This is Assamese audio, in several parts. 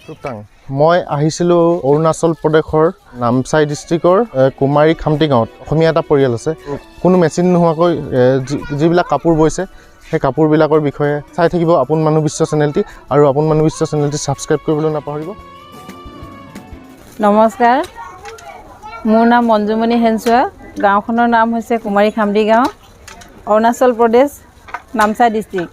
টুকটাং মই আহিছিলোঁ অৰুণাচল প্ৰদেশৰ নামচাই ডিষ্ট্ৰিক্টৰ কুমাৰী খামটি গাঁৱত অসমীয়া এটা পৰিয়াল আছে কোনো মেচিন নোহোৱাকৈ যিবিলাক কাপোৰ বৈছে সেই কাপোৰবিলাকৰ বিষয়ে চাই থাকিব আপোন মানুহ বিশ্ব চেনেলটি আৰু আপোন মানুহ বিশ্ব চেনেলটি সাবস্ক্ৰাইব কৰিবলৈ নাপাহৰিব নমস্কাৰ মোৰ নাম মঞ্জুমণি হেনচুৱা গাঁওখনৰ নাম হৈছে কুমাৰী খামটি গাঁও অৰুণাচল প্ৰদেশ নামচাই ডিষ্ট্ৰিক্ট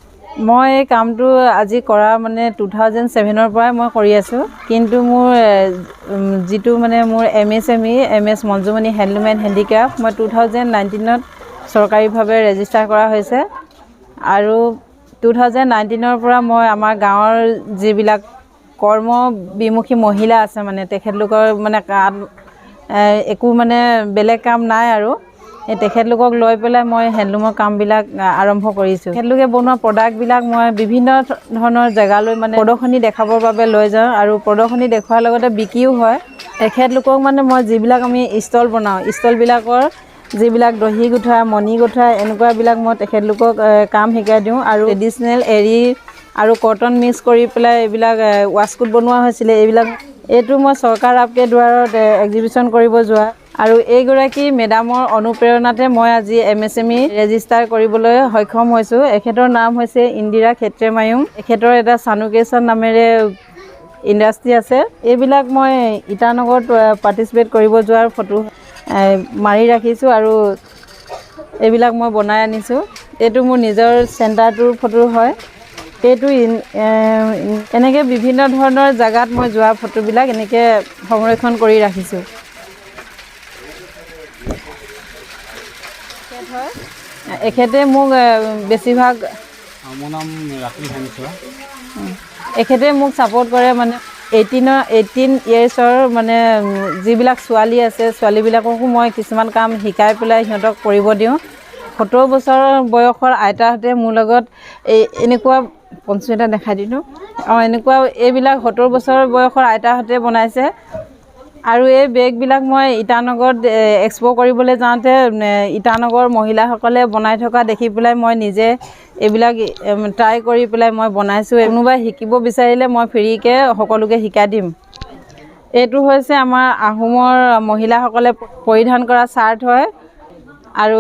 মই এই কামটো আজি কৰা মানে 2007 পৰাই মই কৰি আছোঁ কিন্তু মোৰ যিটো মানে মোৰ MS Manjumoni handloom and handicraft মই 2019ত চৰকাৰীভাৱে ৰেজিষ্টাৰ কৰা হৈছে আৰু 2019ৰ পৰা মই আমাৰ গাঁৱৰ যিবিলাক কৰ্ম বিমুখী মহিলা আছে মানে তেখেতলোকৰ মানে একো মানে বেলেগ কাম নাই আৰু তেখেতলোকক লৈ পেলাই মই হেণ্ডলুমৰ কামবিলাক আৰম্ভ কৰিছোঁ তেখেতলোকে বনোৱা প্ৰডাক্টবিলাক মই বিভিন্ন ধৰণৰ জেগালৈ মানে প্ৰদৰ্শনী দেখাবৰ বাবে লৈ যাওঁ আৰু প্ৰদৰ্শনী দেখুৱাৰ লগতে বিক্ৰীও হয় তেখেতলোকক মানে মই যিবিলাক আমি ষ্টল বনাওঁ ষ্টলবিলাকৰ যিবিলাক দহি গুঠা মণি গুঠা এনেকুৱাবিলাক মই তেখেতলোকক কাম শিকাই দিওঁ আৰু ট্ৰেডিশ্যনেল এৰী আৰু কটন মিক্স কৰি পেলাই এইবিলাক ৱাছকোট বনোৱা হৈছিলে এইটো মই চৰকাৰ আপকে দুৱাৰত এক্সিবিশ্যন কৰিব যোৱা আৰু এইগৰাকী মেডামৰ অনুপ্ৰেৰণাতে মই আজি MSME ৰেজিষ্টাৰ কৰিবলৈ সক্ষম হৈছোঁ এখেতৰ নাম হৈছে ইন্দিৰা ক্ষেত্ৰেমায়ুং এখেতৰ এটা চানুকেশন নামেৰে ইণ্ডাষ্ট্ৰি আছে এইবিলাক মই ইটানগৰত পাৰ্টিচিপেট কৰিব যোৱাৰ ফটো মাৰি ৰাখিছোঁ আৰু এইবিলাক মই বনাই আনিছোঁ এইটো মোৰ নিজৰ চেণ্টাৰটোৰ ফটো হয় এইটো এনেকৈ বিভিন্ন ধৰণৰ জাগাত মই যোৱা ফটোবিলাক এনেকৈ সংৰক্ষণ কৰি ৰাখিছোঁ এখেতে মোক বেছিভাগ মোৰ নাম ৰাতুল হেনচুৱা এখেতে মোক ছাপোৰ্ট কৰে মানে 18 ইয়েৰ্ছৰ মানে যিবিলাক ছোৱালী আছে ছোৱালীবিলাককো মই কিছুমান কাম শিকাই পেলাই সিহঁতক কৰিব দিওঁ 70 বছৰ বয়সৰ আইতাহঁতে মোৰ লগত এনেকুৱা পঞ্চু এটা দেখাই দিলোঁ এনেকুৱা এইবিলাক 70 বছৰ বয়সৰ আইতাহঁতে বনাইছে আৰু এই বেগবিলাক মই ইটানগৰত এক্সপো কৰিবলৈ যাওঁতে ইটানগৰ মহিলাসকলে বনাই থকা দেখি পেলাই মই নিজে এইবিলাক ট্ৰাই কৰি পেলাই মই বনাইছোঁ কোনোবাই শিকিব বিচাৰিলে মই ফ্ৰীকৈ সকলোকে শিকাই দিম এইটো হৈছে আমাৰ আহোমৰ মহিলাসকলে পৰিধান কৰা চাৰ্ট হয় আৰু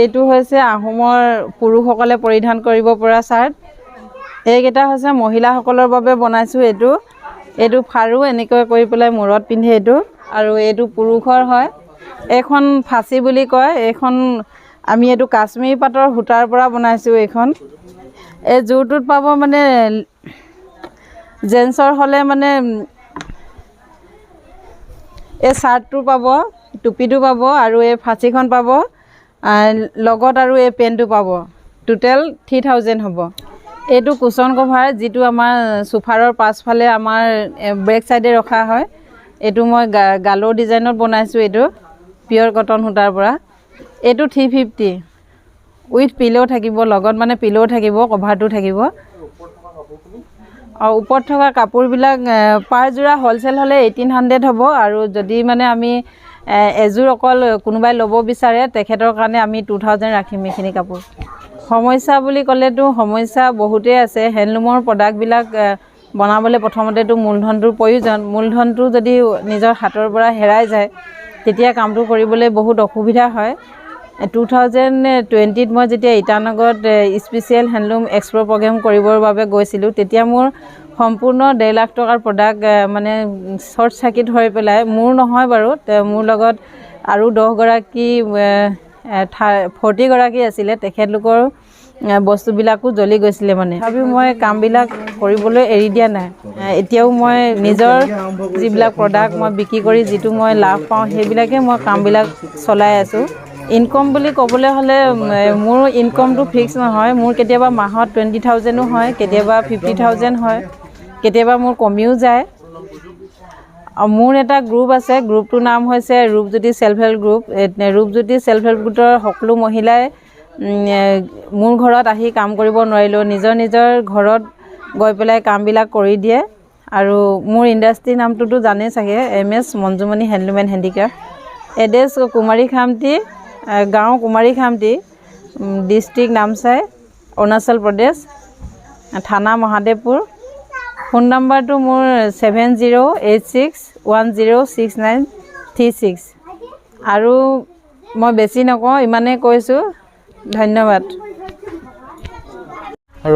এইটো হৈছে আহোমৰ পুৰুষসকলে পৰিধান কৰিব পৰা চাৰ্ট এইকেইটা হৈছে মহিলাসকলৰ বাবে বনাইছোঁ এইটো ফাৰু এনেকৈ কৰি পেলাই মূৰত পিন্ধে এইটো আৰু এইটো পুৰুষৰ হয় এইখন ফাঁচি বুলি কয় এইখন আমি এইটো কাশ্মীৰী পাটৰ সূতাৰ পৰা বনাইছোঁ এইখন এই জোৰটোত পাব মানে জেন্সৰ হ'লে মানে এই চাৰ্টটো পাব টুপিটো পাব আৰু এই ফাঁচিখন পাব লগত আৰু এই পেণ্টটো পাব টোটেল 3000 হ'ব এইটো কুশ্বন কভাৰ যিটো আমাৰ সোফাৰৰ পাছফালে আমাৰ বেক সাইডে ৰখা হয় এইটো মই গালৰ ডিজাইনত বনাইছোঁ এইটো পিয়ৰ কটন সূতাৰ পৰা এইটো 350 উইথ পিলো থাকিব লগত মানে পিলো থাকিব কভাৰটো থাকিব আৰু ওপৰত থকা কাপোৰবিলাক পাৰ যোৰা হোলসেল হ'লে 1800 হ'ব আৰু যদি মানে আমি এযোৰ অকল কোনোবাই ল'ব বিচাৰে তেখেতৰ কাৰণে আমি 2000 ৰাখিম এইখিনি কাপোৰ সমস্যা বুলি ক'লেতো সমস্যা বহুতেই আছে হেণ্ডলুমৰ প্ৰডাক্টবিলাক বনাবলৈ প্ৰথমতেতো মূলধনটোৰ প্ৰয়োজন মূলধনটো যদি নিজৰ হাতৰ পৰা হেৰাই যায় তেতিয়া কামটো কৰিবলৈ বহুত অসুবিধা হয় 2020ত মই যেতিয়া ইটানগৰত স্পেচিয়েল হেণ্ডলুম এক্সপো প্ৰগ্ৰেম কৰিবৰ বাবে গৈছিলোঁ তেতিয়া মোৰ সম্পূৰ্ণ 1.5 লাখ টকাৰ প্ৰডাক্ট মানে শ্বৰ্ট চাৰ্কিট হৈ পেলাই মোৰ নহয় বাৰু মোৰ লগত আৰু 10 গৰাকী 40 গৰাকী আছিলে তেখেতলোকৰ বস্তুবিলাকো জ্বলি গৈছিলে মানে তথাপিও মই কামবিলাক কৰিবলৈ এৰি দিয়া নাই এতিয়াও মই নিজৰ যিবিলাক প্ৰডাক্ট মই বিক্ৰী কৰি যিটো মই লাভ পাওঁ সেইবিলাকে মই কামবিলাক চলাই আছোঁ ইনকম বুলি ক'বলৈ হ'লে মোৰ ইনকমটো ফিক্স নহয় মোৰ কেতিয়াবা মাহত 20,000ও হয় কেতিয়াবা 50,000 হয় কেতিয়াবা মোৰ কমিও যায় আৰু মোৰ এটা গ্ৰুপ আছে গ্ৰুপটোৰ নাম হৈছে Rupjyoti self help group Rupjyoti self help গ্ৰুপৰ সকলো মহিলাই মোৰ ঘৰত আহি কাম কৰিব নোৱাৰিলেও নিজৰ ঘৰত গৈ পেলাই কামবিলাক কৰি দিয়ে আৰু মোৰ ইণ্ডাষ্ট্ৰীৰ নামটোতো জানেই চাগে MS Manjumoni handloom and handicraft address Kumari Khamti গাঁও কুমাৰী খামটি ডিষ্ট্ৰিক্ট নামচাই অৰুণাচল প্ৰদেশ থানা মহাদেৱপুৰ ফোন নাম্বাৰটো মোৰ 7086106936 আৰু মই বেছি নকওঁ, ইমানেই কৈছোঁ। ধন্যবাদ। আৰু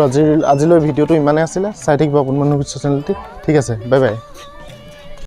আজিলৈ ভিডিঅ'টো ইমানেই আছিলে। চাই থাকিব আপোন মানুহ বিশ্ব চেনেলটি। ঠিক আছে, বাই বাই।